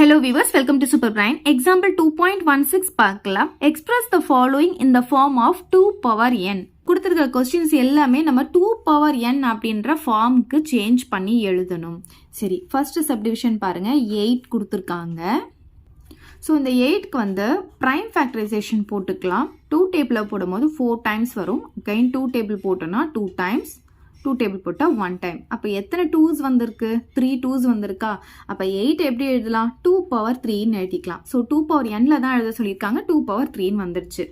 Hello viewers, welcome to Super Brain. Example 2.16 பார்க்கலாம். Express the following in the form of 2 power n. கொடுத்திருக்கிற questions எல்லாமே நம்ம 2 power n அப்படின்ற ஃபார்முக்கு change பண்ணி எழுதணும். சரி, ஃபர்ஸ்ட் சப்டிவிஷன் பாருங்க, 8 கொடுத்துருக்காங்க. ஸோ இந்த 8க்கு வந்து ப்ரைம் ஃபேக்டரைசேஷன் போட்டுக்கலாம். 2 டேபிளில் போடும்போது 4 டைம்ஸ் வரும். அகைன் 2 டேபிள் போட்டோன்னா 2 டைம்ஸ், 2 டேபிள் போட்டால் 1 டைம். அப்போ எத்தனை 2s வந்திருக்கு? 3 2s வந்திருக்கா? அப்போ 8 எப்படி எழுதலாம்? 2 பவர் 3ன்னு எழுதிக்கலாம். ஸோ 2 பவர் nல தான் எழுத சொல்லியிருக்காங்க, 2 பவர் 3ன்னு வந்துருச்சு.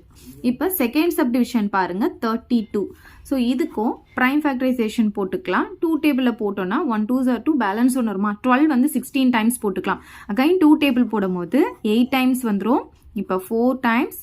இப்போ செகண்ட் சப்டிவிஷன் பாருங்க, 32. ஸோ இதுக்கும் ப்ரைம் ஃபேக்டரைசேஷன் போட்டுக்கலாம். 2 டேபிளில் போட்டோன்னா 1 2s are 2, பேலன்ஸ் ஒன்று வருமா? 12 வந்து 16 டைம்ஸ் போட்டுக்கலாம். அகைன் 2 டேபிள் போடும்போது 8 டைம்ஸ் வந்துடும். இப்போ 4 டைம்ஸ்,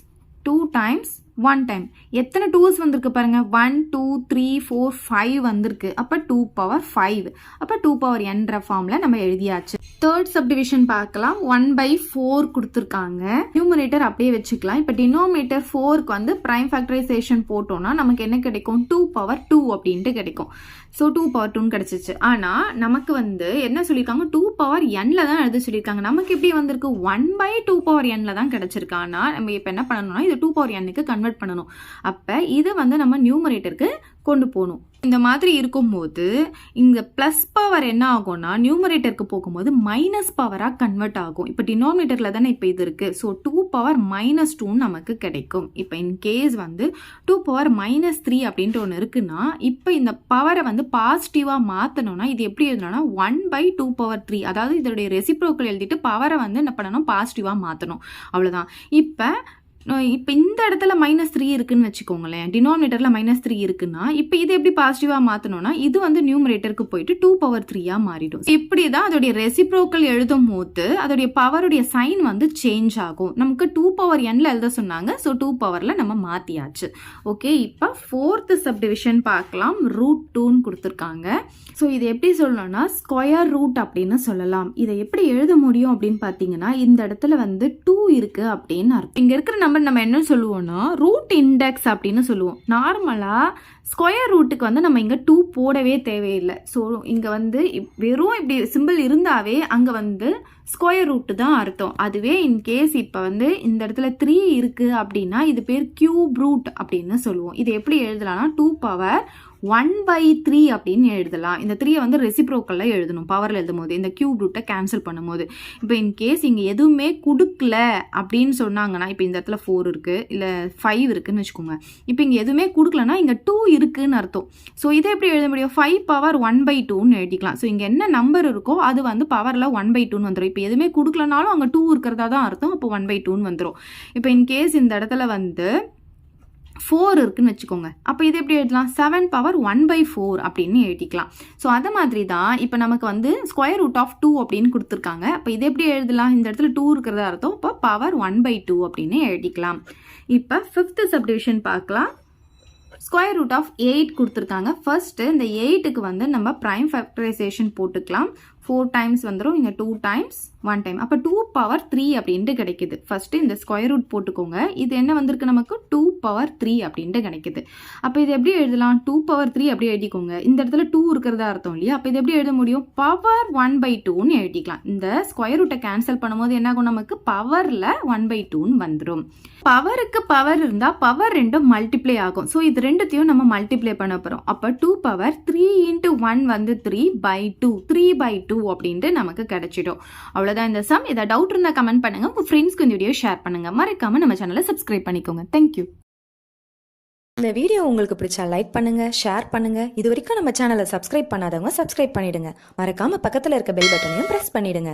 2 டைம்ஸ், 1 டைம். எத்தனை 2s வந்திருக்கு பாருங்க, 1 2 3 4 5 வந்திருக்கு. அப்போ 2 பவர் 5. அப்போ 2 பவர் nன்ற ஃபார்ம்ல நம்ம எழுதியாச்சு. தேர்ட் சப்டிவிஷன் பார்க்கலாம். 1/4 கொடுத்துருக்காங்க. நியூமரேட்டர் அப்படியே வச்சுக்கலாம். இப்போ டினோமினேட்டர் 4க்கு வந்து ப்ரைம் ஃபேக்டரைசேஷன் போட்டோம்னா நமக்கு என்ன கிடைக்கும்? 2 பவர் 2 அப்படின்ட்டு கிடைக்கும். ஸோ 2 பவர் 2ன்னு கிடைச்சிச்சு. ஆனால் நமக்கு வந்து என்ன சொல்லியிருக்காங்க? 2 பவர் nல தான் எழுத சொல்லியிருக்காங்க. நமக்கு எப்படி வந்திருக்கு? 1/2 பவர் nல தான் கிடைச்சிருக்கு. ஆனால் நம்ம இப்போ என்ன பண்ணணும்னா இது 2 பவர் nக்கு கன்வெர்ட் பண்ணணும். அப்போ இதை வந்து நம்ம நியூமரேட்டருக்கு கொண்டு போகணும். இந்த மாதிரி இருக்கும்போது இங்கே ப்ளஸ் பவர் என்ன ஆகும்னா நியூமரேட்டருக்கு போகும்போது மைனஸ் பவராக கன்வெர்ட் ஆகும். இப்போ டினோமினேட்டரில் தானே இப்போ இது இருக்குது. ஸோ 2 பவர் -2 நமக்கு கிடைக்கும். இப்போ இன் கேஸ் வந்து 2 பவர் -3 அப்படின்ட்டு ஒன்று இருக்குன்னா இப்போ இந்த பவரை வந்து பாசிட்டிவாக மாற்றணும்னா இது எப்படி எழுதணும்னா 1/2 பவர் 3, அதாவது இதோடைய ரெசிப்ரோக்கல் எழுதிட்டு பவரை வந்து என்ன பண்ணணும்? பாசிட்டிவாக மாற்றணும். அவ்வளோதான். இப்போ இந்த இடத்துல -3 இருக்குன்னு வச்சுக்கோங்களேன், டினாமினேட்டரில் -3 இருக்குன்னா இப்போ இது எப்படி பாசிட்டிவாக மாற்றணும்னா இது வந்து நியூமரேட்டருக்கு போயிட்டு 2 பவர் 3ஆக மாறிடும். இப்படி தான் அதோடைய ரெசிப்ரோக்கல் எழுதும் போது அதோடைய பவருடைய சைன் வந்து சேஞ்ச் ஆகும். நமக்கு 2 பவர் nல எழுத சொன்னாங்க. ஸோ 2 பவரில் நம்ம மாற்றியாச்சு. ஓகே, இப்போ ஃபோர்த்து சப்டிவிஷன் பார்க்கலாம். √2ன்னு கொடுத்துருக்காங்க. ஸோ இது எப்படி சொல்லணும்னா ஸ்கொயர் ரூட் அப்படின்னு சொல்லலாம். இதை எப்படி எழுத முடியும் அப்படின்னு பார்த்தீங்கன்னா இந்த இடத்துல வந்து 2 இருக்கு அப்படின்னு அர்த்தம். இங்கே இருக்கிற நம்பர் நம்ம என்ன சொல்லுவோம்னா ரூட் இண்டெக்ஸ் அப்படின்னு சொல்லுவோம். நார்மலாக ஸ்கொயர் ரூட்டுக்கு வந்து நம்ம இங்கே 2 போடவே தேவையில்லை. ஸோ இங்கே வந்து வெறும் இப்படி சிம்பிள் இருந்தாவே அங்கே வந்து ஸ்கொயர் ரூட்டு தான் அர்த்தம். அதுவே இன்கேஸ் இப்போ வந்து இந்த இடத்துல 3 இருக்குது அப்படின்னா இது பேர் கியூப் ரூட் அப்படின்னு சொல்லுவோம். இது எப்படி எழுதலாம்னா 2 பவர் 1/3 அப்படின்னு எழுதலாம். இந்த 3 வந்து ரெசிப்ரோக்கல்ல எழுதணும் பவரில் எழுதும் போது, இந்த கியூப் ரூட்டை கேன்சல் பண்ணும்போது. இப்போ இன்கேஸ் இங்கே எதுவுமே கொடுக்கல அப்படின்னு சொன்னாங்கன்னா இப்போ இந்த இடத்துல 4 இருக்குது இல்லை 5 இருக்குன்னு வச்சுக்கோங்க. இப்போ இங்கே எதுவுமே கொடுக்கலன்னா இங்கே 2 இருக்குன்னு அர்த்தம். ஸோ இதை எப்படி எழுத முடியும்? 5 பவர் 1/2ன்னு எழுதிக்கலாம். ஸோ இங்கே என்ன நம்பர் இருக்கோ அது வந்து பவரில் 1/2ன்னு வந்துடும். இப்போ எதுவுமே கொடுக்கலனாலும் அங்கே 2 இருக்கிறதா தான் அர்த்தம். அப்போ 1/2ன்னு வந்துடும். இப்போ இன்கேஸ் இந்த இடத்துல வந்து 4 இருக்குன்னு வச்சுக்கோங்க. அப்போ இது எப்படி எழுதலாம்? 7 பவர் 1/4 அப்படின்னு எழுதிக்கலாம். ஸோ அது மாதிரி தான் இப்போ நமக்கு வந்து ஸ்கொயர் ரூட் ஆஃப் 2 அப்படின்னு கொடுத்துருக்காங்க. அப்போ இது எப்படி எழுதலாம்? இந்த இடத்துல 2 இருக்கிறதா அர்த்தம். இப்போ பவர் 1/2 அப்படின்னு எழுதிக்கலாம். இப்போ ஃபிஃப்த் சப்டிவிஷன் பார்க்கலாம். ஸ்கொயர் ரூட் ஆஃப் 8 கொடுத்துருக்காங்க. ஃபர்ஸ்ட் இந்த 8க்கு வந்து நம்ம ப்ரைம் ஃபேக்டரைசேஷன் போட்டுக்கலாம். 4 டைம்ஸ் வந்துடும். இங்கே 2 டைம்ஸ், 1 டைம். அப்போ 2 பவர் 3 அப்படின்ட்டு கிடைக்குது. ஃபர்ஸ்ட் இந்த ஸ்கொயர் ரூட் போட்டுக்கோங்க. இது என்ன வந்திருக்கு நமக்கு? 2 பவர் 3 அப்படின்ட்டு கிடைக்குது. அப்போ இது எப்படி எழுதலாம்? 2 பவர் 3 அப்படி எழுதிக்கோங்க. இந்த இடத்துல 2 இருக்கிறதா அர்த்தம் இல்லையா? அப்போ இது எப்படி எழுத முடியும்? பவர் 1/2ன்னு எழுதிக்கலாம். இந்த ஸ்கொயர் ரூட்டை கேன்சல் பண்ணும்போது என்ன ஆகும்? நமக்கு பவரில் 1/2ன்னு வந்துடும். பவருக்கு பவர் இருந்தால் பவர் 2 மல்டிப்ளை ஆகும். ஸோ இது ரெண்டுத்தையும் நம்ம மல்டிப்ளை பண்ண போகிறோம். அப்போ 2 பவர் 3 × 1 வந்து 3/2, 3/2 அப்படின்ட்டு நமக்கு கிடைச்சிடும். அவ்வளோதான் இந்த சம். ஏதாவது டவுட் இருந்தால் கமெண்ட் பண்ணுங்க. உங்கள் ஃப்ரெண்ட்ஸ்க்கு இந்த வீடியோ ஷேர் பண்ணுங்க. மறக்காம நம்ம சேனலை சப்ஸ்கிரைப் பண்ணிக்கோங்க. தேங்க்யூ. இந்த வீடியோ உங்களுக்கு பிடிச்சா லைக் பண்ணுங்க, ஷேர் பண்ணுங்க. இது வரைக்கும் நம்ம சேனலை சப்ஸ்கிரைப் பண்ணாதவங்க சப்ஸ்கிரைப் பண்ணிடுங்க. மறக்காம பக்கத்தில் இருக்க பெல் பட்டனையும் பிரஸ் பண்ணிடுங்க.